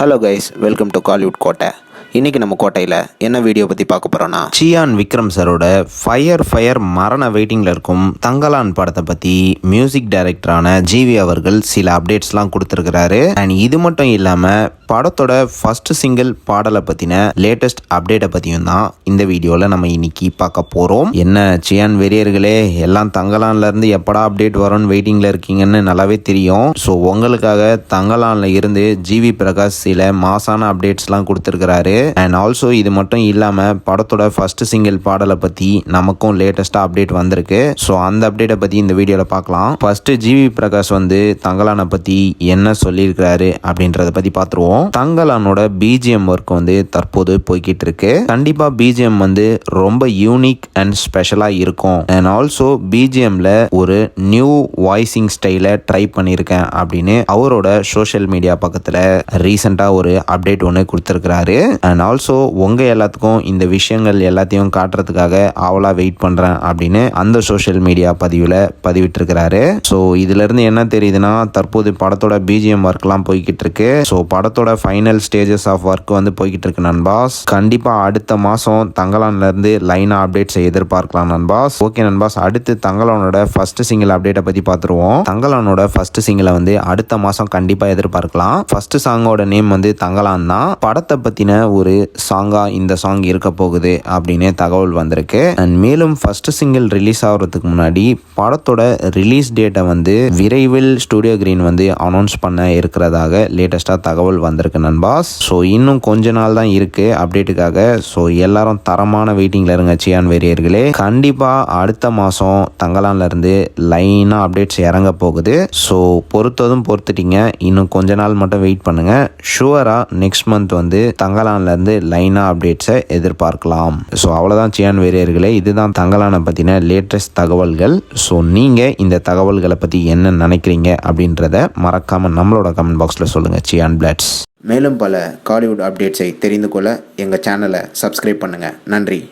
Hello guys, welcome to Kollywood கோட்டை. இன்றைக்கி நம்ம கோட்டையில் என்ன வீடியோ பற்றி பார்க்க போகிறோன்னா, சியான் விக்ரம் சரோட ஃபயர் மரண வெயிட்டிங்கில் இருக்கும் தங்கலான் படத்தை பற்றி மியூசிக் டைரக்டரான ஜிவி அவர்கள் சில அப்டேட்ஸ்லாம் கொடுத்துருக்கிறாரு. அண்ட் இது மட்டும் இல்லாமல் படத்தோட ஃபர்ஸ்ட் சிங்கிள் பாடலை பற்றின லேட்டஸ்ட் அப்டேட்டை பற்றியும் தான் இந்த வீடியோவில் நம்ம இன்னைக்கு பார்க்க போகிறோம். என்ன சியான் வெறியர்களே, எல்லாம் தங்கலான்லேருந்து எப்படா அப்டேட் வரும்னு வெயிட்டிங்கில் இருக்கீங்கன்னு நல்லாவே தெரியும். ஸோ உங்களுக்காக தங்கலானில் இருந்து ஜிவி பிரகாஷ் சில மாசான அப்டேட்ஸ்லாம் கொடுத்துருக்கிறாரு. அண்ட் ஆல்சோ இது மட்டும் இல்லாமல் படத்தோட ஃபர்ஸ்ட் சிங்கிள் பாடலை பற்றி நமக்கும் லேட்டஸ்ட்டாக அப்டேட் வந்திருக்கு. ஸோ அந்த அப்டேட்டை பற்றி இந்த வீடியோவில் பார்க்கலாம். ஃபர்ஸ்ட் ஜிவி பிரகாஷ் தங்கலானை பற்றி என்ன சொல்லியிருக்கிறாரு அப்படின்றத பற்றி பார்த்துருவோம். தங்கலானோட பிஜிஎம் ஒர்க் தற்போது போய்கிட்டு இருக்கு. கண்டிப்பா பிஜிஎம் ரொம்ப யூனிக் அண்ட் ஸ்பெஷலா இருக்கும். அண்ட் ஆல்சோ பிஜிஎம்ல ஒரு நியூ வாய்ஸிங் ஸ்டைலை ட்ரை பண்ணியிருக்கேன் அப்படின்னு அவரோட சோஷியல் மீடியா பக்கத்துல ரீசெண்டா ஒரு அப்டேட் ஒன்று கொடுத்துருக்கிறாரு. அண்ட் ஆல்சோ உங்க எல்லாத்துக்கும் இந்த விஷயங்கள் எல்லாத்தையும் காட்டுறதுக்காக ஆவலா வெயிட் பண்றேன் அப்படின்னு அந்த சோஷியல் மீடியா பதிவுல பதிவிட்டிருக்கிறாரு. ஸோ இதுல இருந்து என்ன தெரியுதுன்னா, தற்போது படத்தோட பிஜிஎம் ஒர்க்லாம் போய்கிட்டு இருக்கு. ஸோ படத்தோட ஃபைனல் ஸ்டேஜஸ் ஆஃப் ஒர்க் போய்கிட்டு இருக்கு நண்பாஸ். கண்டிப்பா அடுத்த மாசம் தங்கலான்ல இருந்து லைனா அப்டேட்ஸ் எதிர்பார்க்கலாம் நண்பாஸ். ஓகே நண்பாஸ், அடுத்து தங்கலானோட ஃபர்ஸ்ட் சிங்கிள் அப்டேட்டை பத்தி பார்த்துருவோம். தங்கலானோட ஃபர்ஸ்ட் சிங்கிளை அடுத்த மாசம் கண்டிப்பா எதிர்பார்க்கலாம். ஃபர்ஸ்ட் சாங்கோட நேம் தங்கலான் தான். படத்தை பத்தின ஒரு சாங்கா இந்த சாங் இருக்க போகுது அப்படின்னு தகவல் வந்திருக்கு. அண்ட் மேலும் ஃபர்ஸ்ட் சிங்கிள் ரிலீஸ் ஆகிறதுக்கு முன்னாடி படத்தோட ரிலீஸ் டேட்டை விரைவில் ஸ்டுடியோ கிரீன் அனௌன்ஸ் பண்ண இருக்கிறதாக லேட்டஸ்டா தகவல் வந்திருக்கு நண்பாஸ். ஸோ இன்னும் கொஞ்ச நாள் தான் இருக்கு அப்டேட்டுக்காக. ஸோ எல்லாரும் தரமான வெயிட்டிங்ல இருங்க சியான் வெறியர்களே. கண்டிப்பா அடுத்த மாசம் தங்கலான்ல இருந்து லைனா அப்டேட்ஸ் இறங்க போகுது. ஸோ பொறுத்துட்டீங்க, இன்னும் கொஞ்ச நாள் மட்டும் வெயிட் பண்ணுங்க. ஷுவரா நெக்ஸ்ட் மந்த் தங்கலான்ல இருந்து லைனா அப்டேட்ஸை எதிர்பார்க்கலாம். ஸோ அவ்வளவுதான் சியான் வெறியர்களே, இதுதான் தங்கலானை பத்தின லேட்டஸ்ட் தகவல்கள். ஸோ நீங்க இந்த தகவல்களை பத்தி என்ன நினைக்கிறீங்க அப்படின்றத மறக்காம நம்மளோட கமெண்ட் பாக்ஸ்ல சொல்லுங்க சியான் பிளாட்ஸ். மேலும் பல காலிவுட் அப்டேட்ஸை தெரிந்து கொள்ள எங்கள் சேனலை சப்ஸ்கிரைப் பண்ணுங்கள். நன்றி.